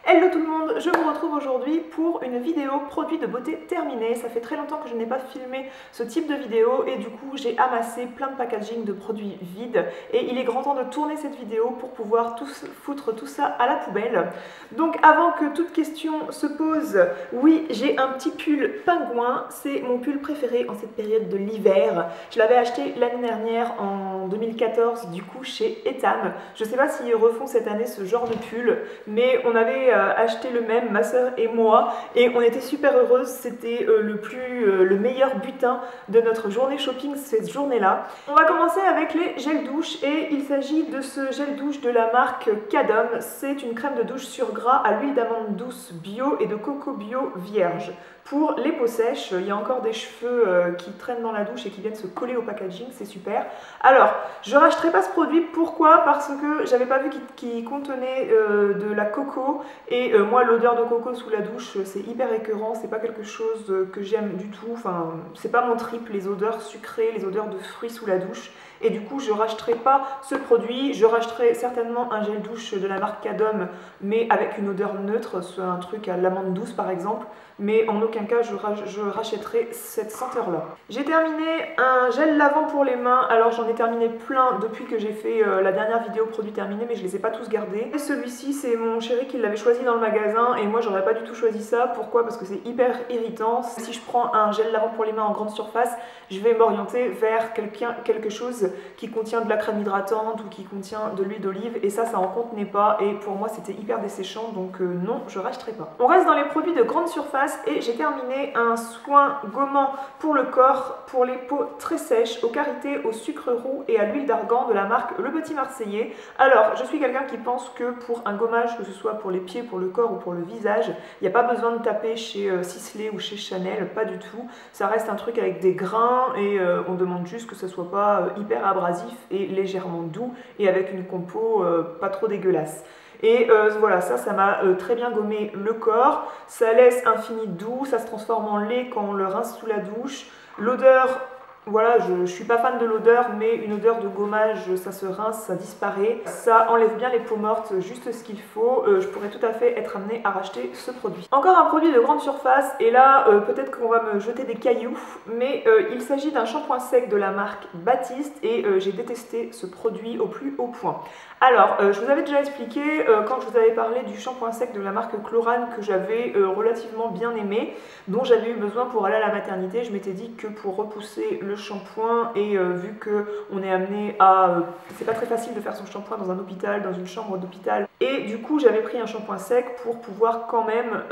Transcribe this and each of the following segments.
Hello tout le monde, je vous retrouve aujourd'hui pour une vidéo produit de beauté terminée. Ça fait très longtemps que je n'ai pas filmé ce type de vidéo et du coup j'ai amassé plein de packaging de produits vides et il est grand temps de tourner cette vidéo pour pouvoir foutre tout ça à la poubelle. Donc avant que toute question se pose, oui, j'ai un petit pull pingouin, c'est mon pull préféré en cette période de l'hiver. Je l'avais acheté l'année dernière en 2014 du coup chez Etam. Je ne sais pas s'ils refont cette année ce genre de pull, mais on avait acheté le même, ma soeur et moi, et on était super heureuses. C'était le meilleur butin de notre journée shopping cette journée-là. On va commencer avec les gels douche et il s'agit de ce gel douche de la marque Cadom. C'est une crème de douche sur gras à l'huile d'amande douce bio et de coco bio vierge. Pour les peaux sèches, il y a encore des cheveux qui traînent dans la douche et qui viennent se coller au packaging, c'est super. Alors, je ne rachèterai pas ce produit, pourquoi? Parce que j'avais pas vu qu'il contenait de la coco et moi l'odeur de coco sous la douche c'est hyper écœurant, c'est pas quelque chose que j'aime du tout, enfin c'est pas mon trip, les odeurs sucrées, les odeurs de fruits sous la douche. Et du coup je rachèterai pas ce produit, je rachèterai certainement un gel douche de la marque Cadom mais avec une odeur neutre, soit un truc à l'amande douce par exemple, mais en aucun cas je rachèterai cette senteur là. J'ai terminé un gel lavant pour les mains, alors j'en ai terminé plein depuis que j'ai fait la dernière vidéo produit terminé mais je les ai pas tous gardés. Celui-ci c'est mon chéri qui l'avait choisi dans le magasin et moi j'aurais pas du tout choisi ça. Pourquoi? Parce que c'est hyper irritant. Si je prends un gel lavant pour les mains en grande surface, je vais m'orienter vers quelque chose qui contient de la crème hydratante ou qui contient de l'huile d'olive et ça en contenait pas et pour moi c'était hyper desséchant donc non, je rachèterai pas. On reste dans les produits de grande surface et j'ai terminé un soin gommant pour le corps pour les peaux très sèches au karité, au sucre roux et à l'huile d'argan de la marque Le Petit Marseillais. Alors je suis quelqu'un qui pense que pour un gommage, que ce soit pour les pieds, pour le corps ou pour le visage, il n'y a pas besoin de taper chez Sisley ou chez Chanel, pas du tout. Ça reste un truc avec des grains et on demande juste que ça soit pas hyper abrasif et légèrement doux et avec une compo pas trop dégueulasse. Et voilà, ça m'a très bien gommé le corps, ça laisse un fini doux, ça se transforme en lait quand on le rince sous la douche. L'odeur, voilà, je suis pas fan de l'odeur, mais une odeur de gommage, ça se rince, ça disparaît. Ça enlève bien les peaux mortes, juste ce qu'il faut. Je pourrais tout à fait être amenée à racheter ce produit. Encore un produit de grande surface, et là, peut-être qu'on va me jeter des cailloux, mais il s'agit d'un shampoing sec de la marque Baptiste, et j'ai détesté ce produit au plus haut point. Alors, je vous avais déjà expliqué quand je vous avais parlé du shampoing sec de la marque Chlorane que j'avais relativement bien aimé, dont j'avais eu besoin pour aller à la maternité. Je m'étais dit que pour repousser le shampoing et vu qu'on est amené à... c'est pas très facile de faire son shampoing dans un hôpital, dans une chambre d'hôpital. Et du coup, j'avais pris un shampoing sec pour pouvoir quand même...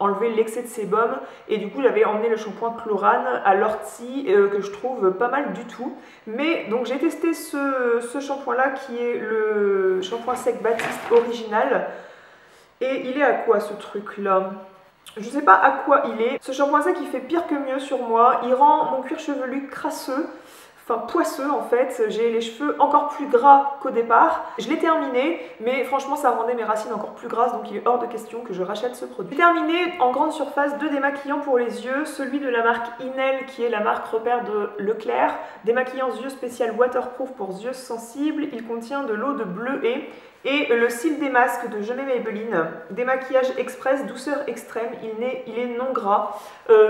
enlever l'excès de sébum et du coup j'avais emmené le shampoing Chlorane à l'ortie que je trouve pas mal du tout. Mais donc j'ai testé ce shampoing là qui est le shampoing sec Baptiste original et il est à quoi ce truc là? Je sais pas à quoi il est. Ce shampoing sec il fait pire que mieux sur moi, il rend mon cuir chevelu crasseux. Enfin poisseux en fait, j'ai les cheveux encore plus gras qu'au départ. Je l'ai terminé, mais franchement ça rendait mes racines encore plus grasses, donc il est hors de question que je rachète ce produit. J'ai terminé en grande surface deux démaquillants pour les yeux, celui de la marque Inel qui est la marque repère de Leclerc, démaquillant yeux spécial waterproof pour yeux sensibles, il contient de l'eau de bleuet. Et le cil des masques de Je m'aime Maybelline, démaquillage express, douceur extrême, il est non gras.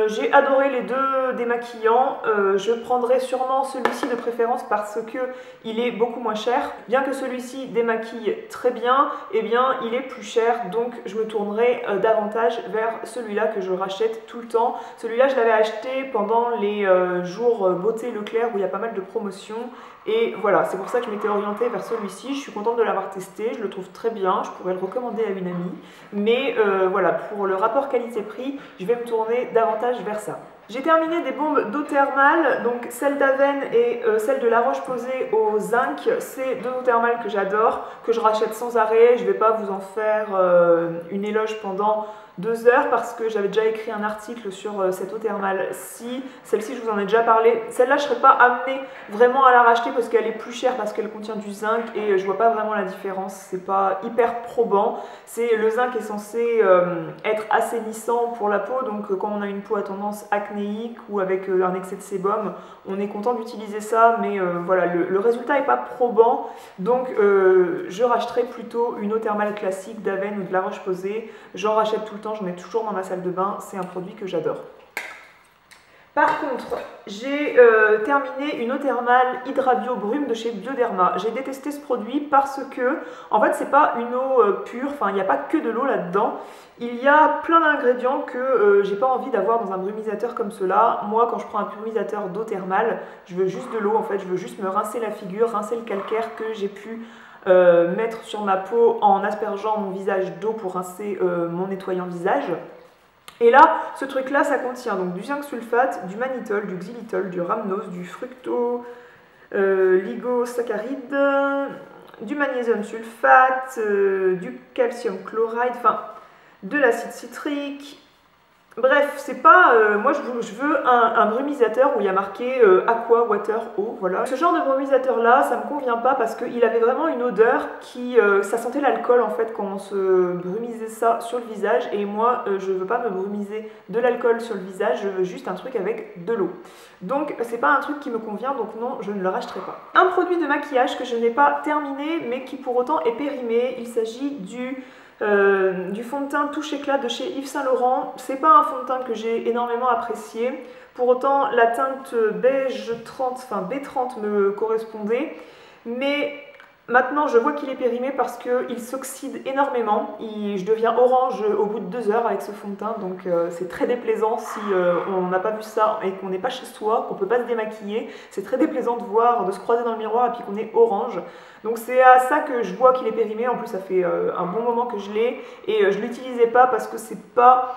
J'ai adoré les deux démaquillants, je prendrai sûrement celui-ci de préférence parce que il est beaucoup moins cher. Bien que celui-ci démaquille très bien, eh bien il est plus cher, donc je me tournerai davantage vers celui-là que je rachète tout le temps. Celui-là je l'avais acheté pendant les jours beauté Leclerc où il y a pas mal de promotions. Et voilà, c'est pour ça que je m'étais orientée vers celui-ci. Je suis contente de l'avoir testé, je le trouve très bien, je pourrais le recommander à une amie. Mais voilà, pour le rapport qualité-prix, je vais me tourner davantage vers ça. J'ai terminé des bombes d'eau thermale, donc celle d'Aven et celle de La Roche-Posay au zinc. C'est deux eaux thermales que j'adore, que je rachète sans arrêt. Je ne vais pas vous en faire une éloge pendant 2 heures parce que j'avais déjà écrit un article sur cette eau thermale-ci. Celle-ci, je vous en ai déjà parlé. Celle-là, je ne serais pas amenée vraiment à la racheter parce qu'elle est plus chère, parce qu'elle contient du zinc et je vois pas vraiment la différence. C'est pas hyper probant. Le zinc est censé être assainissant pour la peau, donc quand on a une peau à tendance acnéique ou avec un excès de sébum, on est content d'utiliser ça, mais voilà, le résultat n'est pas probant. Donc je rachèterai plutôt une eau thermale classique d'Aven ou de La Roche-Posay. J'en rachète tout le temps, j'en ai toujours dans ma salle de bain, c'est un produit que j'adore. Par contre, j'ai terminé une eau thermale Hydra Bio Brume de chez Bioderma. J'ai détesté ce produit parce que, en fait, c'est pas une eau pure, enfin, il n'y a pas que de l'eau là-dedans. Il y a plein d'ingrédients que j'ai pas envie d'avoir dans un brumisateur comme cela. Moi, quand je prends un brumisateur d'eau thermale, je veux juste de l'eau, en fait, je veux juste me rincer la figure, rincer le calcaire que j'ai pu mettre sur ma peau en aspergeant mon visage d'eau pour rincer mon nettoyant visage. Et là, ce truc-là, ça contient donc du zinc sulfate, du mannitol, du xylitol, du rhamnose, du fructoligosaccharides, du magnésium sulfate, du calcium chloride, enfin de l'acide citrique. Bref, c'est pas. Moi, je veux un brumisateur où il y a marqué aqua, water, eau, voilà. Ce genre de brumisateur là, ça me convient pas parce qu'il avait vraiment une odeur qui. Ça sentait l'alcool en fait quand on se brumisait ça sur le visage. Et moi, je veux pas me brumiser de l'alcool sur le visage, je veux juste un truc avec de l'eau. Donc, c'est pas un truc qui me convient, donc non, je ne le rachèterai pas. Un produit de maquillage que je n'ai pas terminé, mais qui pour autant est périmé, il s'agit du fond de teint Touche Éclat de chez Yves Saint Laurent. C'est pas un fond de teint que j'ai énormément apprécié. Pour autant, la teinte beige 30, enfin B30 me correspondait. Mais maintenant, je vois qu'il est périmé parce qu'il s'oxyde énormément. Je deviens orange au bout de 2 heures avec ce fond de teint. Donc c'est très déplaisant si on n'a pas vu ça et qu'on n'est pas chez soi, qu'on ne peut pas se démaquiller. C'est très déplaisant de voir, de se croiser dans le miroir et puis qu'on est orange. Donc c'est à ça que je vois qu'il est périmé. En plus, ça fait un bon moment que je l'ai et je ne l'utilisais pas parce que c'est pas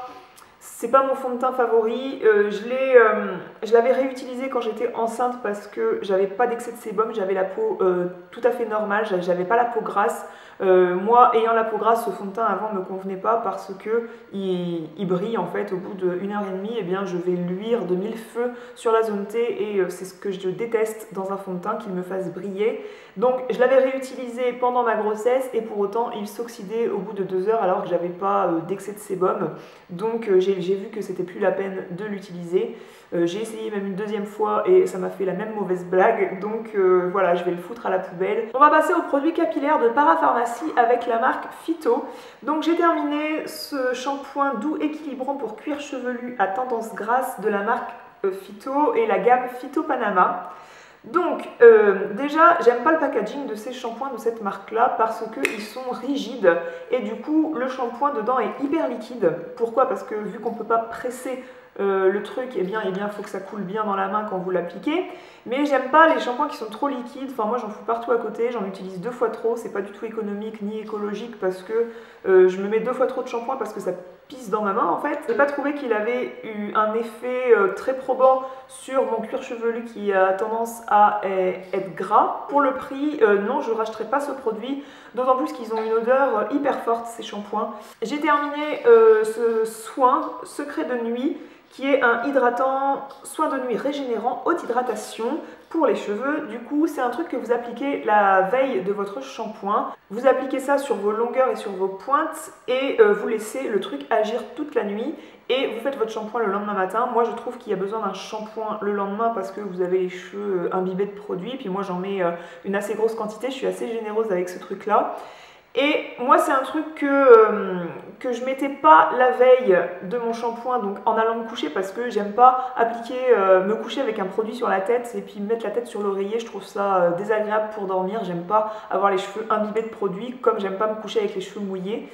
mon fond de teint favori. Je l'avais réutilisé quand j'étais enceinte parce que j'avais pas d'excès de sébum, j'avais la peau tout à fait normale, j'avais pas la peau grasse. Moi, ayant la peau grasse, ce fond de teint avant ne me convenait pas parce que il brille en fait au bout d'1 heure et demie. Et bien, je vais luire de 1000 feux sur la zone T et c'est ce que je déteste dans un fond de teint, qu'il me fasse briller. Donc, je l'avais réutilisé pendant ma grossesse et pour autant, il s'oxydait au bout de 2 heures alors que j'avais pas d'excès de sébum. Donc, j'ai vu que c'était plus la peine de l'utiliser. J'ai essayé même une deuxième fois et ça m'a fait la même mauvaise blague. Donc, voilà, je vais le foutre à la poubelle. On va passer au produit capillaire de Parapharmacie avec la marque Phyto. Donc j'ai terminé ce shampoing doux équilibrant pour cuir chevelu à tendance grasse de la marque Phyto et la gamme Phyto Panama. Donc déjà j'aime pas le packaging de ces shampoings de cette marque là parce qu'ils sont rigides et du coup le shampoing dedans est hyper liquide. Pourquoi? Parce que vu qu'on peut pas presser le truc, eh bien, il faut que ça coule bien dans la main quand vous l'appliquez. Mais j'aime pas les shampoings qui sont trop liquides. Enfin, moi, j'en fous partout à côté. J'en utilise 2 fois trop. C'est pas du tout économique ni écologique parce que je me mets 2 fois trop de shampoing parce que ça pisse dans ma main, en fait. J'ai pas trouvé qu'il avait eu un effet très probant sur mon cuir chevelu qui a tendance à être gras. Pour le prix, non, je rachèterai pas ce produit. D'autant plus qu'ils ont une odeur hyper forte, ces shampoings. J'ai terminé ce soin secret de nuit qui est un hydratant soin de nuit régénérant haute hydratation pour les cheveux. Du coup, c'est un truc que vous appliquez la veille de votre shampoing. Vous appliquez ça sur vos longueurs et sur vos pointes et vous laissez le truc agir toute la nuit et vous faites votre shampoing le lendemain matin. Moi, je trouve qu'il y a besoin d'un shampoing le lendemain parce que vous avez les cheveux imbibés de produits. Puis moi, j'en mets une assez grosse quantité. Je suis assez généreuse avec ce truc-là. Et moi, c'est un truc que je mettais pas la veille de mon shampoing, donc en allant me coucher, parce que j'aime pas appliquer, me coucher avec un produit sur la tête et puis mettre la tête sur l'oreiller. Je trouve ça désagréable pour dormir. J'aime pas avoir les cheveux imbibés de produits, comme j'aime pas me coucher avec les cheveux mouillés.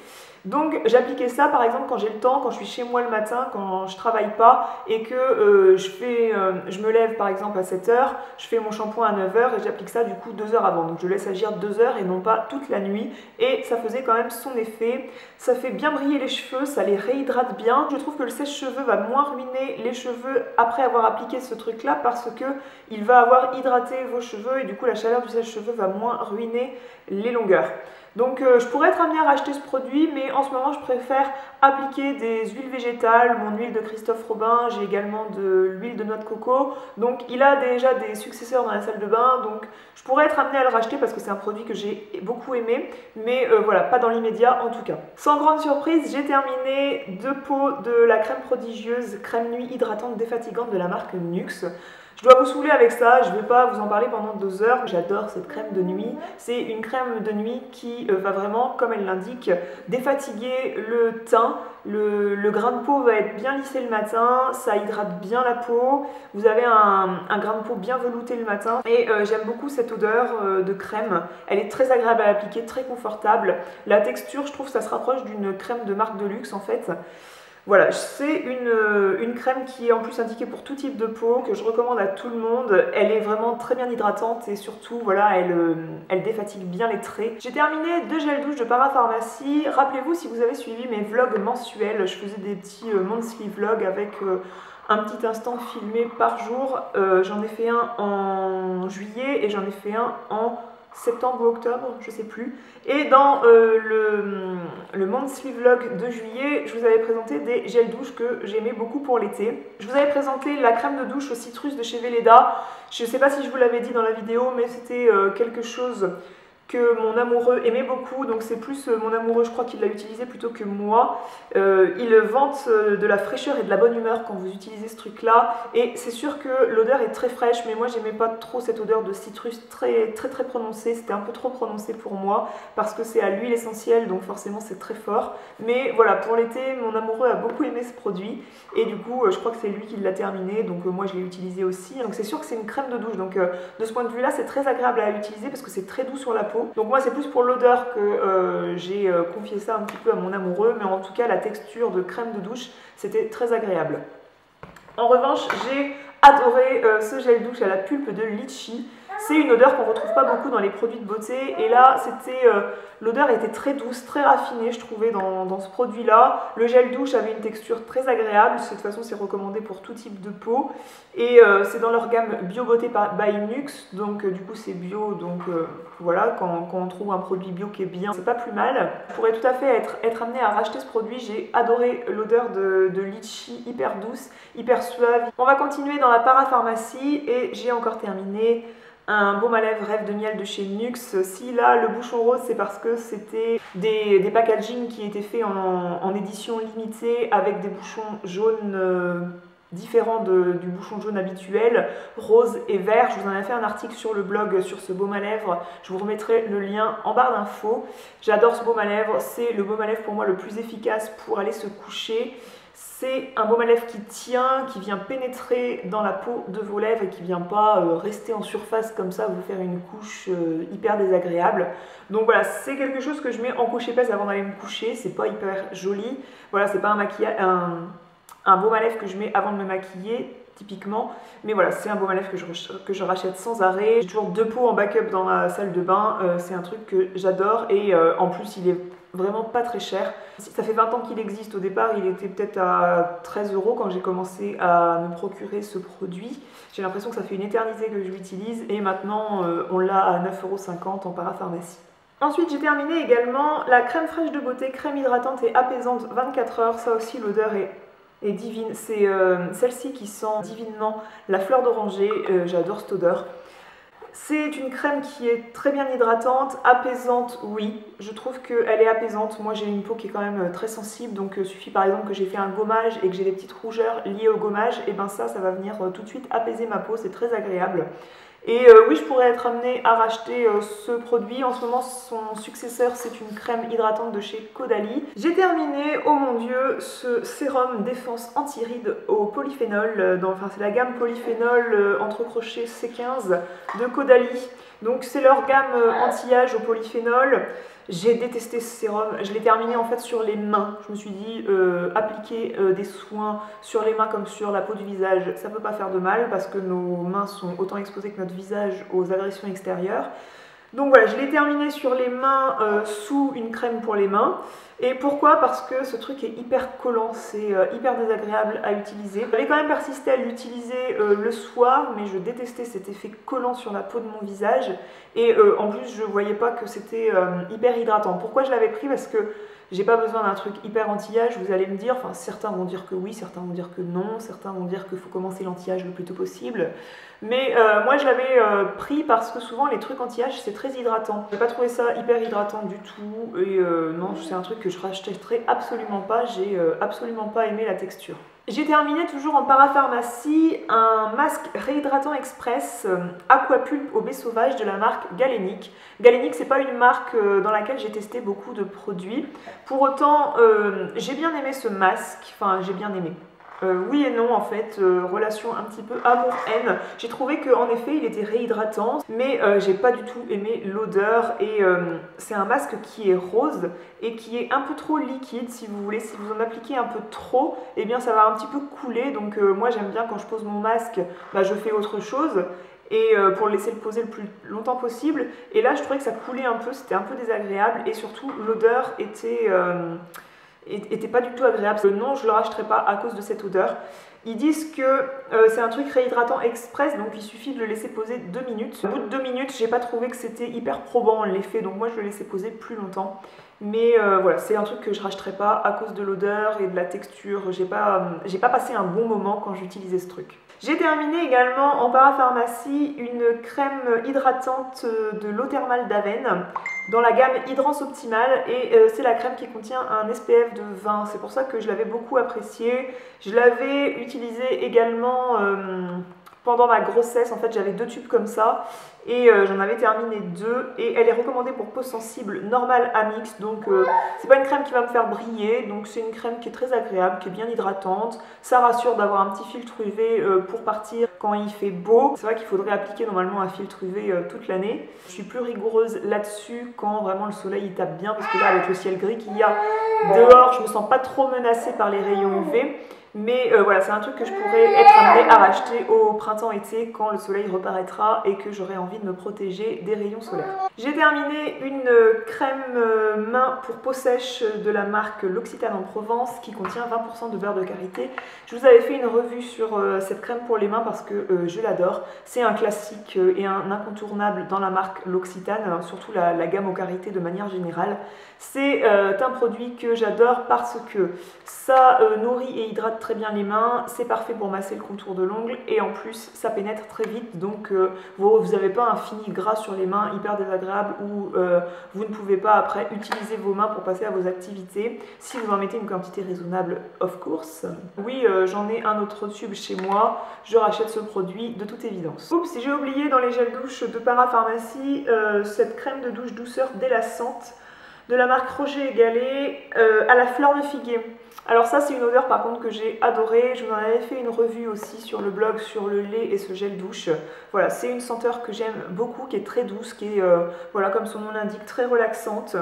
Donc j'appliquais ça par exemple quand j'ai le temps, quand je suis chez moi le matin, quand je travaille pas et que je me lève par exemple à 7 h, je fais mon shampoing à 9 h et j'applique ça du coup 2 heures avant. Donc je laisse agir 2 heures et non pas toute la nuit et ça faisait quand même son effet. Ça fait bien briller les cheveux, ça les réhydrate bien. Je trouve que le sèche-cheveux va moins ruiner les cheveux après avoir appliqué ce truc là parce que il va avoir hydraté vos cheveux et du coup la chaleur du sèche-cheveux va moins ruiner les longueurs. Donc je pourrais être amenée à racheter ce produit, mais en ce moment je préfère appliquer des huiles végétales, mon huile de Christophe Robin, j'ai également de l'huile de noix de coco. Donc il a déjà des successeurs dans la salle de bain, donc je pourrais être amenée à le racheter parce que c'est un produit que j'ai beaucoup aimé, mais voilà, pas dans l'immédiat en tout cas. Sans grande surprise, j'ai terminé 2 pots de la crème prodigieuse, crème nuit hydratante défatigante de la marque Nuxe. Je dois vous saouler avec ça, je ne vais pas vous en parler pendant 2 heures, j'adore cette crème de nuit. C'est une crème de nuit qui va vraiment, comme elle l'indique, défatiguer le teint. Le grain de peau va être bien lissé le matin, ça hydrate bien la peau, vous avez un grain de peau bien velouté le matin et j'aime beaucoup cette odeur de crème. Elle est très agréable à appliquer, très confortable. La texture, je trouve, ça se rapproche d'une crème de marque de luxe en fait. Voilà, c'est une crème qui est en plus indiquée pour tout type de peau, que je recommande à tout le monde. Elle est vraiment très bien hydratante et surtout, voilà, elle défatigue bien les traits. J'ai terminé 2 gels douche de Parapharmacie. Rappelez-vous, si vous avez suivi mes vlogs mensuels, je faisais des petits monthly vlogs avec un petit instant filmé par jour. J'en ai fait un en juillet et j'en ai fait un en septembre ou octobre, je sais plus. Et dans le monthly vlog de juillet, je vous avais présenté des gels douche que j'aimais beaucoup pour l'été. Je vous avais présenté la crème de douche au citrus de chez Velleda. Je ne sais pas si je vous l'avais dit dans la vidéo, mais c'était quelque chose que mon amoureux aimait beaucoup, donc c'est plus mon amoureux, je crois qu'il l'a utilisé plutôt que moi. Il vante de la fraîcheur et de la bonne humeur quand vous utilisez ce truc là, et c'est sûr que l'odeur est très fraîche, mais moi j'aimais pas trop cette odeur de citrus très prononcée, c'était un peu trop prononcé pour moi, parce que c'est à l'huile essentielle, donc forcément c'est très fort. Mais voilà, pour l'été, mon amoureux a beaucoup aimé ce produit, et du coup je crois que c'est lui qui l'a terminé, donc moi je l'ai utilisé aussi. Donc c'est sûr que c'est une crème de douche, donc de ce point de vue là c'est très agréable à utiliser, parce que c'est très doux sur la peau. Donc moi c'est plus pour l'odeur que j'ai confié ça un petit peu à mon amoureux, mais en tout cas la texture de crème de douche c'était très agréable. En revanche, j'ai adoré ce gel douche à la pulpe de litchi. C'est une odeur qu'on ne retrouve pas beaucoup dans les produits de beauté, et là c'était l'odeur était très douce, très raffinée je trouvais dans ce produit là. Le gel douche avait une texture très agréable, de toute façon c'est recommandé pour tout type de peau, et c'est dans leur gamme Bio Beauté by Nuxe, donc du coup c'est bio, donc voilà, quand on trouve un produit bio qui est bien, c'est pas plus mal. Je pourrais tout à fait être amenée à racheter ce produit, j'ai adoré l'odeur de litchi, hyper douce, hyper suave. On va continuer dans la parapharmacie, et j'ai encore terminé un baume à lèvres Rêve de miel de chez Nuxe. Si là le bouchon rose, c'est parce que c'était des packaging qui étaient faits en édition limitée avec des bouchons jaunes différents du bouchon jaune habituel, rose et vert. Je vous en ai fait un article sur le blog sur ce baume à lèvres, je vous remettrai le lien en barre d'infos. J'adore ce baume à lèvres, c'est le baume à lèvres pour moi le plus efficace pour aller se coucher. C'est un baume à lèvres qui tient, qui vient pénétrer dans la peau de vos lèvres et qui ne vient pas rester en surface comme ça, vous faire une couche hyper désagréable. Donc voilà, c'est quelque chose que je mets en couche épaisse avant d'aller me coucher, c'est pas hyper joli. Voilà, c'est pas un maquillage, un baume à lèvres que je mets avant de me maquiller, typiquement. Mais voilà, c'est un baume à lèvres que je rachète sans arrêt. J'ai toujours 2 pots en backup dans la salle de bain, c'est un truc que j'adore, et en plus il est vraiment pas très cher. Ça fait 20 ans qu'il existe. Au départ il était peut-être à 13 € quand j'ai commencé à me procurer ce produit. J'ai l'impression que ça fait une éternité que je l'utilise, et maintenant on l'a à 9,50 € en parapharmacie. Ensuite j'ai terminé également la crème fraîche de beauté, crème hydratante et apaisante 24 heures. Ça aussi l'odeur est divine, c'est celle-ci qui sent divinement la fleur d'oranger, j'adore cette odeur. C'est une crème qui est très bien hydratante, apaisante, oui, je trouve qu'elle est apaisante. Moi j'ai une peau qui est quand même très sensible, donc il suffit par exemple que j'ai fait un gommage et que j'ai des petites rougeurs liées au gommage, et ben ça va venir tout de suite apaiser ma peau, c'est très agréable. Et oui, je pourrais être amenée à racheter ce produit. En ce moment, son successeur, c'est une crème hydratante de chez Caudalie. J'ai terminé, oh mon dieu, ce sérum défense anti-rides au polyphénol. Enfin, c'est la gamme polyphénol entre crochets C15 de Caudalie. Donc c'est leur gamme anti-âge au polyphénol. J'ai détesté ce sérum, je l'ai terminé en fait sur les mains. Je me suis dit, appliquer des soins sur les mains comme sur la peau du visage, ça peut pas faire de mal, parce que nos mains sont autant exposées que notre visage aux agressions extérieures. Donc voilà, je l'ai terminé sur les mains sous une crème pour les mains. Et pourquoi? Parce que ce truc est hyper collant, c'est hyper désagréable à utiliser. J'avais quand même persisté à l'utiliser le soir, mais je détestais cet effet collant sur la peau de mon visage. Et en plus, je voyais pas que c'était hyper hydratant. Pourquoi je l'avais pris? Parce que j'ai pas besoin d'un truc hyper anti-âge, vous allez me dire, enfin certains vont dire que oui, certains vont dire que non, certains vont dire qu'il faut commencer l'anti-âge le plus tôt possible. Mais moi je l'avais pris parce que souvent les trucs anti-âge c'est très hydratant. J'ai pas trouvé ça hyper hydratant du tout et non, c'est un truc que je rachèterai absolument pas, j'ai absolument pas aimé la texture. J'ai terminé toujours en parapharmacie un masque réhydratant express Aquapulp au baie sauvage de la marque Galénic. Galénic, c'est pas une marque dans laquelle j'ai testé beaucoup de produits. Pour autant, j'ai bien aimé ce masque, enfin j'ai bien aimé. Oui et non en fait, relation un petit peu amour-haine. J'ai trouvé qu'en effet il était réhydratant, mais j'ai pas du tout aimé l'odeur et c'est un masque qui est rose et qui est un peu trop liquide si vous voulez. Si vous en appliquez un peu trop, eh bien ça va un petit peu couler. Donc moi j'aime bien quand je pose mon masque, bah, je fais autre chose. Et pour le laisser le poser le plus longtemps possible. Et là je trouvais que ça coulait un peu, c'était un peu désagréable et surtout l'odeur était pas du tout agréable. Non, je le rachèterai pas à cause de cette odeur. Ils disent que c'est un truc réhydratant express, donc il suffit de le laisser poser 2 minutes. Au bout de 2 minutes, j'ai pas trouvé que c'était hyper probant l'effet, donc moi je le laissais poser plus longtemps. Mais voilà, c'est un truc que je rachèterai pas à cause de l'odeur et de la texture. J'ai pas passé un bon moment quand j'utilisais ce truc. J'ai terminé également en parapharmacie une crème hydratante de l'eau thermale d'Aven dans la gamme Hydrance Optimale et c'est la crème qui contient un SPF de 20. C'est pour ça que je l'avais beaucoup appréciée. Je l'avais utilisée également pendant ma grossesse. En fait, j'avais 2 tubes comme ça et j'en avais terminé 2 et elle est recommandée pour peau sensible normale à mixte, donc c'est pas une crème qui va me faire briller, donc c'est une crème qui est très agréable, qui est bien hydratante. Ça rassure d'avoir un petit filtre UV pour partir quand il fait beau. C'est vrai qu'il faudrait appliquer normalement un filtre UV toute l'année. Je suis plus rigoureuse là-dessus quand vraiment le soleil il tape bien, parce que là avec le ciel gris qu'il y a dehors, je me sens pas trop menacée par les rayons UV. Mais voilà, c'est un truc que je pourrais être amenée à racheter au printemps-été quand le soleil reparaîtra et que j'aurai envie de me protéger des rayons solaires. J'ai terminé une crème main pour peau sèche de la marque L'Occitane en Provence qui contient 20% de beurre de karité. Je vous avais fait une revue sur cette crème pour les mains parce que je l'adore. C'est un classique et un incontournable dans la marque L'Occitane, surtout la gamme au karité de manière générale. C'est un produit que j'adore parce que ça nourrit et hydrate très bien les mains, c'est parfait pour masser le contour de l'ongle et en plus ça pénètre très vite, donc vous n'avez pas un fini gras sur les mains hyper désagréable où vous ne pouvez pas après utiliser vos mains pour passer à vos activités si vous en mettez une quantité raisonnable, of course. Oui, j'en ai un autre tube chez moi, je rachète ce produit de toute évidence. Oups, j'ai oublié dans les gels douche de parapharmacie cette crème de douche douceur délassante de la marque Roger & Gallet à la fleur de figuier. Alors ça c'est une odeur par contre que j'ai adorée, je vous en avais fait une revue aussi sur le blog sur le lait et ce gel douche. Voilà, c'est une senteur que j'aime beaucoup, qui est très douce, qui est, voilà, comme son nom l'indique, très relaxante.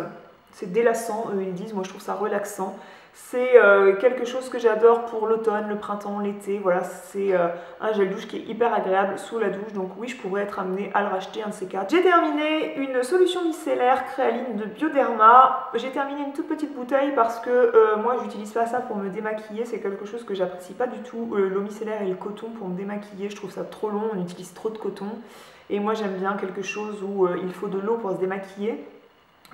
C'est délassant, eux ils disent, moi je trouve ça relaxant. C'est quelque chose que j'adore pour l'automne, le printemps, l'été. Voilà, c'est un gel douche qui est hyper agréable sous la douche. Donc oui, je pourrais être amenée à le racheter, un de ces quatre. J'ai terminé une solution micellaire Créaline de Bioderma. J'ai terminé une toute petite bouteille parce que moi, j'utilise pas ça pour me démaquiller. C'est quelque chose que j'apprécie pas du tout. L'eau micellaire et le coton pour me démaquiller, je trouve ça trop long. On utilise trop de coton. Et moi, j'aime bien quelque chose où il faut de l'eau pour se démaquiller.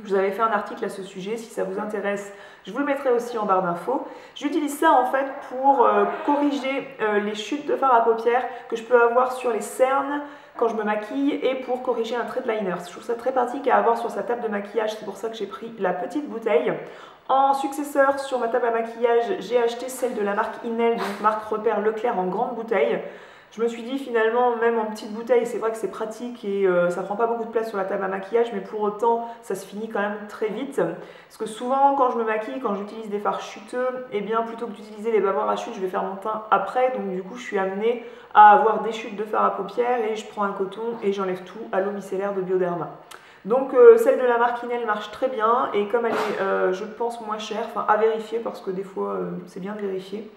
Je vous avais fait un article à ce sujet, si ça vous intéresse, je vous le mettrai aussi en barre d'infos. J'utilise ça en fait pour corriger les chutes de fard à paupières que je peux avoir sur les cernes quand je me maquille et pour corriger un trait de liner. Je trouve ça très pratique à avoir sur sa table de maquillage, c'est pour ça que j'ai pris la petite bouteille. En successeur sur ma table à maquillage, j'ai acheté celle de la marque Inel, donc marque repère Leclerc en grande bouteille. Je me suis dit finalement, même en petite bouteille, c'est vrai que c'est pratique et ça prend pas beaucoup de place sur la table à maquillage, mais pour autant, ça se finit quand même très vite. Parce que souvent, quand je me maquille, quand j'utilise des fards chuteux, eh bien, plutôt que d'utiliser les bavoirs à chute, je vais faire mon teint après. Donc du coup, je suis amenée à avoir des chutes de fard à paupières et je prends un coton et j'enlève tout à l'eau micellaire de Bioderma. Donc celle de la marque Inel marche très bien et comme elle est, je pense, moins chère, enfin à vérifier parce que des fois, c'est bien de vérifier.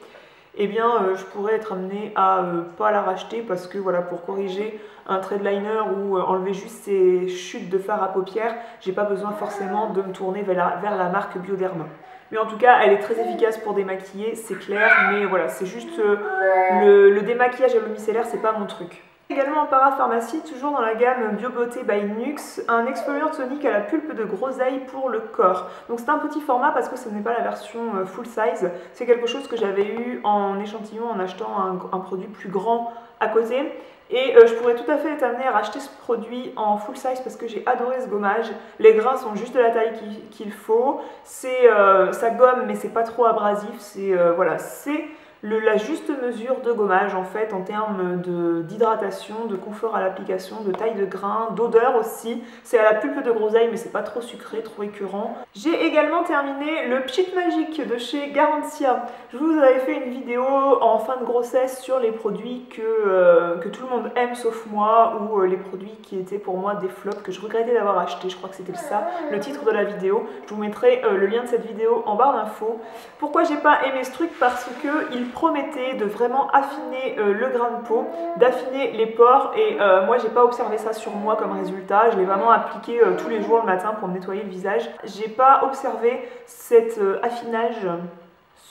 eh bien je pourrais être amenée à pas la racheter parce que voilà, pour corriger un trait de liner ou enlever juste ces chutes de fard à paupières, j'ai pas besoin forcément de me tourner vers la marque Bioderma. Mais en tout cas, elle est très efficace pour démaquiller, c'est clair, mais voilà, c'est juste le démaquillage à l'eau micellaire, c'est pas mon truc. Également en parapharmacie, toujours dans la gamme BioBeauté by Nuxe, un exfoliant tonique à la pulpe de groseille pour le corps. Donc c'est un petit format parce que ce n'est pas la version full size, c'est quelque chose que j'avais eu en échantillon en achetant un produit plus grand à côté. Et je pourrais tout à fait être amenée à racheter ce produit en full size parce que j'ai adoré ce gommage. Les grains sont juste de la taille qu'il faut. Ça gomme mais c'est pas trop abrasif. Voilà, c'est la juste mesure de gommage en fait en termes d'hydratation, de confort à l'application, de taille de grain, d'odeur aussi. C'est à la pulpe de groseille mais c'est pas trop sucré, trop écœurant. J'ai également terminé le Pchit Magique de chez Garantia. Je vous avais fait une vidéo en fin de grossesse sur les produits que tout le monde aime sauf moi, ou les produits qui étaient pour moi des flops que je regrettais d'avoir acheté. Je crois que c'était ça le titre de la vidéo. Je vous mettrai le lien de cette vidéo en barre d'infos. Pourquoi j'ai pas aimé ce truc? Parce que il promettait de vraiment affiner le grain de peau, d'affiner les pores, et moi j'ai pas observé ça sur moi comme résultat. Je l'ai vraiment appliqué tous les jours le matin pour me nettoyer le visage. J'ai pas observé cet affinage,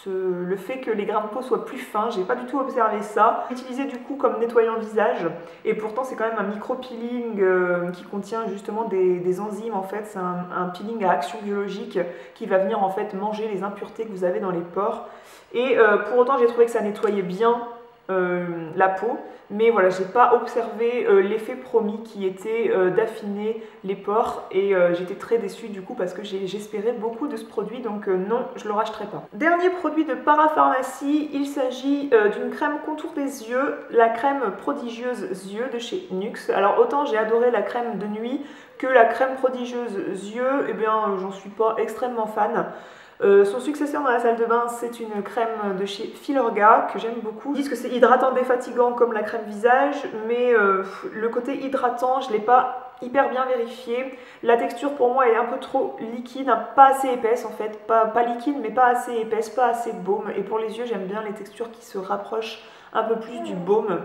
le fait que les grains de peau soient plus fins, j'ai pas du tout observé ça. Utilisé du coup comme nettoyant visage, et pourtant c'est quand même un micro-peeling qui contient justement des enzymes en fait. C'est un peeling à action biologique qui va venir en fait manger les impuretés que vous avez dans les pores. Et pour autant j'ai trouvé que ça nettoyait bien la peau, mais voilà, j'ai pas observé l'effet promis qui était d'affiner les pores, et j'étais très déçue du coup parce que j'espérais beaucoup de ce produit, donc non, je le rachèterai pas. Dernier produit de parapharmacie, il s'agit d'une crème contour des yeux, la crème prodigieuse yeux de chez Nuxe. Alors autant j'ai adoré la crème de nuit que la crème prodigieuse yeux, et bien j'en suis pas extrêmement fan. Son successeur dans la salle de bain, c'est une crème de chez Filorga que j'aime beaucoup. Ils disent que c'est hydratant défatigant comme la crème visage, mais le côté hydratant, je ne l'ai pas hyper bien vérifié. La texture pour moi est un peu trop liquide, pas assez épaisse en fait, pas liquide mais pas assez épaisse, pas assez baume. Et pour les yeux, j'aime bien les textures qui se rapprochent un peu plus du baume.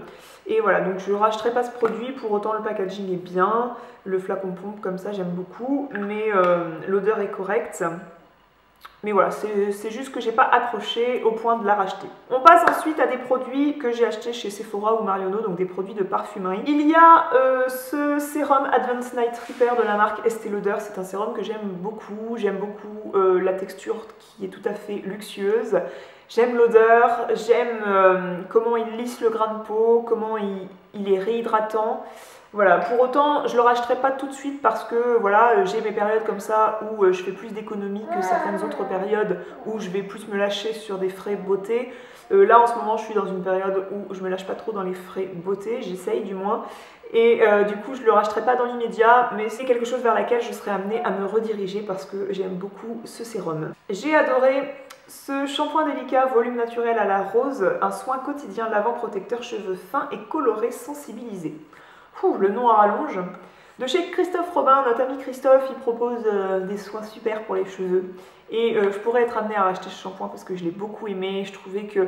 Et voilà, donc je ne rachèterai pas ce produit, pour autant le packaging est bien, le flacon pompe comme ça j'aime beaucoup, mais l'odeur est correcte. Mais voilà, c'est juste que j'ai pas accroché au point de la racheter. On passe ensuite à des produits que j'ai achetés chez Sephora ou Marionneau, donc des produits de parfumerie. Il y a ce sérum Advanced Night Repair de la marque Estée Lauder. C'est un sérum que j'aime beaucoup. J'aime beaucoup la texture qui est tout à fait luxueuse. J'aime l'odeur, j'aime comment il lisse le grain de peau, comment il est réhydratant. Voilà, pour autant, je ne le rachèterai pas tout de suite parce que voilà, j'ai mes périodes comme ça où je fais plus d'économies que certaines autres périodes où je vais plus me lâcher sur des frais beauté. Là, en ce moment, je suis dans une période où je me lâche pas trop dans les frais beauté, j'essaye du moins. Et du coup, je ne le rachèterai pas dans l'immédiat, mais c'est quelque chose vers laquelle je serai amenée à me rediriger parce que j'aime beaucoup ce sérum. J'ai adoré ce shampoing délicat volume naturel à la rose, un soin quotidien lavant protecteur cheveux fins et colorés sensibilisés. Le nom à rallonge. De chez Christophe Robin, notre ami Christophe, il propose des soins super pour les cheveux. Et je pourrais être amenée à racheter ce shampoing parce que je l'ai beaucoup aimé. Je trouvais que,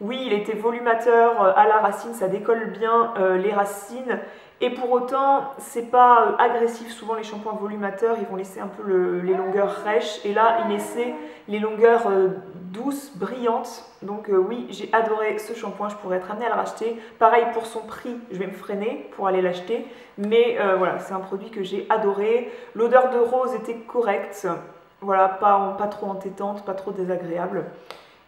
oui, il était volumateur à la racine, ça décolle bien les racines. Et pour autant, c'est pas agressif. Souvent, les shampoings volumateurs, ils vont laisser un peu les longueurs rêches. Et là, il laissait les longueurs douces, brillantes. Donc oui, j'ai adoré ce shampoing. Je pourrais être amenée à le racheter. Pareil, pour son prix, je vais me freiner pour aller l'acheter. Mais voilà, c'est un produit que j'ai adoré. L'odeur de rose était correcte. Voilà, pas trop entêtante, pas trop désagréable.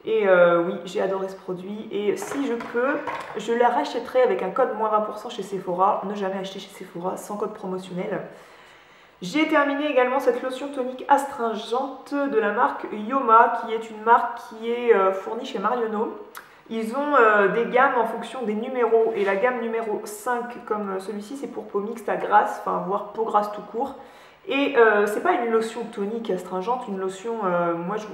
Et oui, j'ai adoré ce produit, et si je peux, je la rachèterai avec un code moins 20% chez Sephora. Ne jamais acheter chez Sephora sans code promotionnel. J'ai terminé également cette lotion tonique astringente de la marque Yoma, qui est une marque qui est fournie chez Marionneau. Ils ont des gammes en fonction des numéros, et la gamme numéro 5 comme celui-ci, c'est pour peau mixte à grasse, enfin voire peau grasse tout court. Et c'est pas une lotion tonique astringente, une lotion,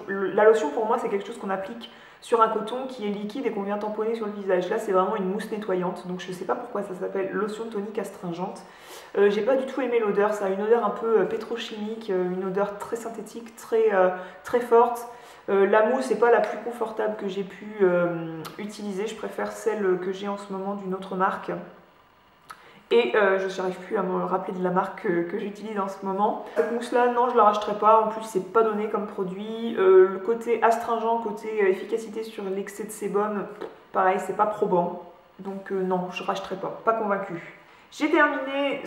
la lotion pour moi c'est quelque chose qu'on applique sur un coton qui est liquide et qu'on vient tamponner sur le visage. Là c'est vraiment une mousse nettoyante, donc je sais pas pourquoi ça s'appelle lotion tonique astringente. J'ai pas du tout aimé l'odeur, ça a une odeur un peu pétrochimique, une odeur très synthétique, très forte. La mousse n'est pas la plus confortable que j'ai pu utiliser, je préfère celle que j'ai en ce moment d'une autre marque. Et je n'arrive plus à me rappeler de la marque que j'utilise en ce moment. Cette mousse là, non, je ne la rachèterai pas, en plus c'est pas donné comme produit. Le côté astringent, côté efficacité sur l'excès de sébum, pareil, c'est pas probant. Donc non, je ne rachèterai pas convaincue. J'ai terminé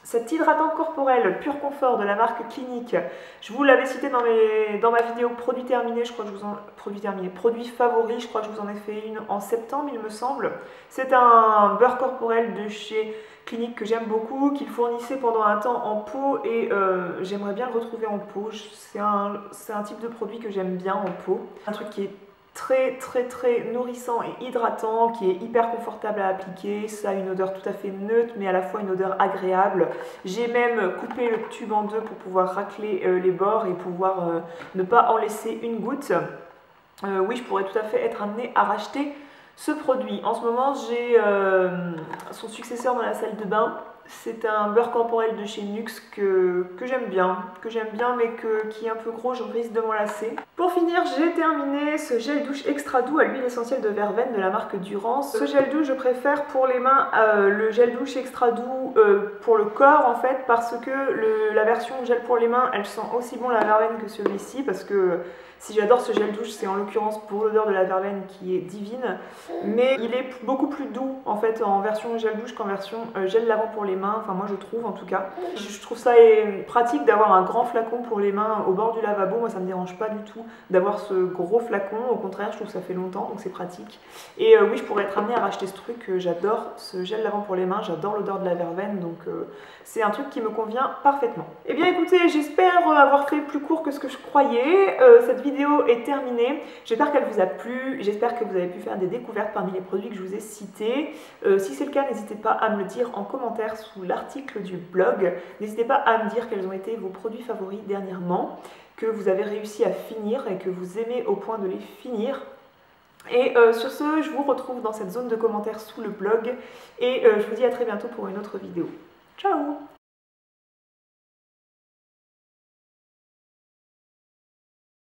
cet hydratant corporel Pur Confort de la marque Clinique. Je vous l'avais cité dans ma vidéo produits terminés, je crois que je vous en... produits favoris, je crois que je vous en ai fait une en septembre, il me semble. C'est un beurre corporel de chez Clinique que j'aime beaucoup, qu'il fournissait pendant un temps en pot et j'aimerais bien le retrouver en pot. C'est un type de produit que j'aime bien en pot. Un truc qui est très nourrissant et hydratant, qui est hyper confortable à appliquer. Ça a une odeur tout à fait neutre mais à la fois une odeur agréable. J'ai même coupé le tube en deux pour pouvoir racler les bords et pouvoir ne pas en laisser une goutte. Oui, je pourrais tout à fait être amenée à racheter ce produit. En ce moment, j'ai son successeur dans la salle de bain. C'est un beurre corporel de chez Nuxe que j'aime bien, mais qui est un peu gros, je risque de m'en lasser. Pour finir, j'ai terminé ce gel douche extra doux à l'huile essentielle de verveine de la marque Durance. Ce gel douche, je préfère pour les mains le gel douche extra doux pour le corps en fait, parce que la version gel pour les mains, elle sent aussi bon la verveine que celui-ci, parce que si j'adore ce gel douche, c'est en l'occurrence pour l'odeur de la verveine qui est divine, mais il est beaucoup plus doux en fait en version gel douche qu'en version gel lavant pour les mains, enfin moi je trouve en tout cas. Je trouve ça pratique d'avoir un grand flacon pour les mains au bord du lavabo, moi ça me dérange pas du tout d'avoir ce gros flacon, au contraire je trouve que ça fait longtemps donc c'est pratique. Et oui, je pourrais être amenée à racheter ce truc, j'adore ce gel lavant pour les mains, j'adore l'odeur de la verveine, donc c'est un truc qui me convient parfaitement. Et bien écoutez, j'espère avoir fait plus court que ce que je croyais. Cette vidéo est terminée, j'espère qu'elle vous a plu, j'espère que vous avez pu faire des découvertes parmi les produits que je vous ai cités. Si c'est le cas, n'hésitez pas à me le dire en commentaire sous l'article du blog. N'hésitez pas à me dire quels ont été vos produits favoris dernièrement, que vous avez réussi à finir et que vous aimez au point de les finir. Et sur ce, je vous retrouve dans cette zone de commentaires sous le blog et je vous dis à très bientôt pour une autre vidéo. Ciao!